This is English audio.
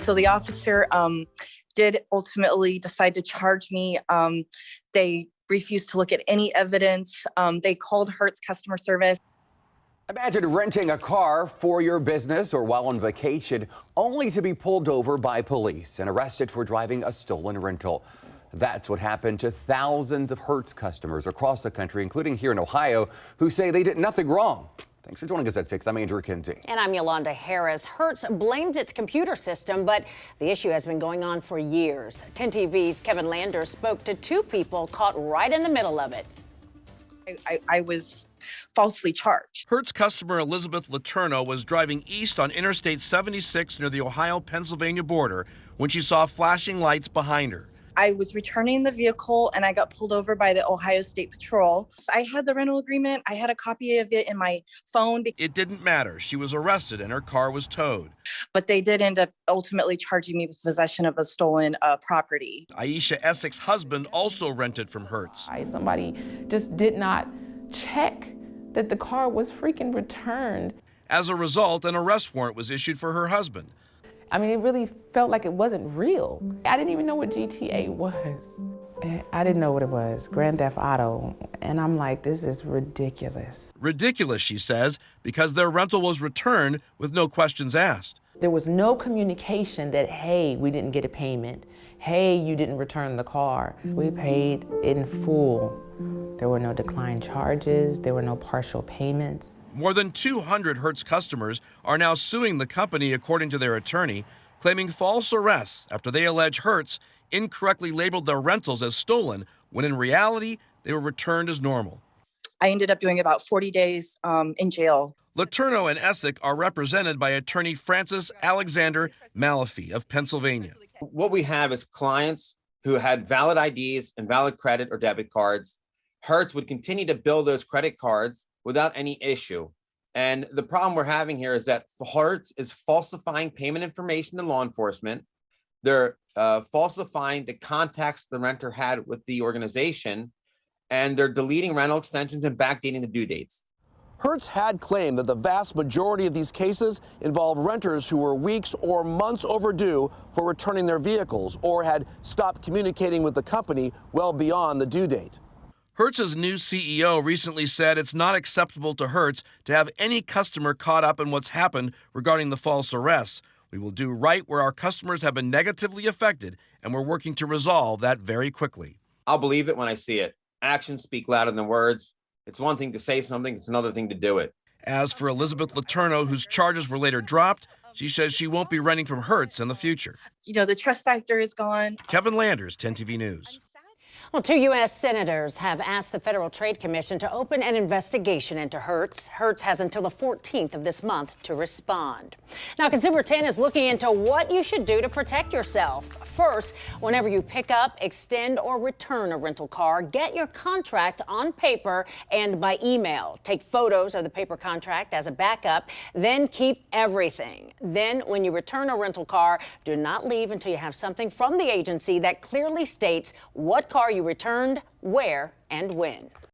So the officer did ultimately decide to charge me. They refused to look at any evidence. They called Hertz customer service. Imagine renting a car for your business or while on vacation, only to be pulled over by police and arrested for driving a stolen rental. That's what happened to thousands of Hertz customers across the country, including here in Ohio, who say they did nothing wrong. Thanks for joining us at 6. I'm Andrew Kinsey. And I'm Yolanda Harris. Hertz blames its computer system, but the issue has been going on for years. 10 TV's Kevin Landers spoke to two people caught right in the middle of it. I was falsely charged. Hertz customer Elizabeth Letourneau was driving east on Interstate 76 near the Ohio-Pennsylvania border when she saw flashing lights behind her. I was returning the vehicle and I got pulled over by the Ohio State Patrol. So I had the rental agreement. I had a copy of it in my phone. It didn't matter. She was arrested and her car was towed. But they did end up ultimately charging me with possession of a stolen property. Aisha Essick's husband also rented from Hertz. Somebody just did not check that the car was freaking returned. As a result, an arrest warrant was issued for her husband. I mean, it really felt like it wasn't real. I didn't even know what GTA was. I didn't know what it was, Grand Theft Auto. And I'm like, this is ridiculous. Ridiculous, she says, because their rental was returned with no questions asked. There was no communication that, hey, we didn't get a payment. Hey, you didn't return the car. We paid in full. There were no declined charges. There were no partial payments. More than 200 Hertz customers are now suing the company, according to their attorney, claiming false arrests after they allege Hertz incorrectly labeled their rentals as stolen when in reality they were returned as normal. I ended up doing about 40 days in jail. Letourneau and Essick are represented by attorney Francis Alexander Malafie of Pennsylvania. What we have is clients who had valid IDs and valid credit or debit cards. Hertz would continue to bill those credit cards without any issue. And the problem we're having here is that Hertz is falsifying payment information to law enforcement. They're falsifying the contacts the renter had with the organization, and they're deleting rental extensions and backdating the due dates. Hertz had claimed that the vast majority of these cases involved renters who were weeks or months overdue for returning their vehicles or had stopped communicating with the company well beyond the due date. Hertz's new CEO recently said it's not acceptable to Hertz to have any customer caught up in what's happened regarding the false arrests. We will do right where our customers have been negatively affected, and we're working to resolve that very quickly. I'll believe it when I see it. Actions speak louder than words. It's one thing to say something, it's another thing to do it. As for Elizabeth Letourneau, whose charges were later dropped, she says she won't be renting from Hertz in the future. You know, the trust factor is gone. Kevin Landers, 10 TV News. Well, 2 U.S. senators have asked the Federal Trade Commission to open an investigation into Hertz. Hertz has until the 14th of this month to respond. Now, Consumer 10 is looking into what you should do to protect yourself. First, whenever you pick up, extend, or return a rental car, get your contract on paper and by email. Take photos of the paper contract as a backup, then keep everything. Then, when you return a rental car, do not leave until you have something from the agency that clearly states what car you returned, where, and when.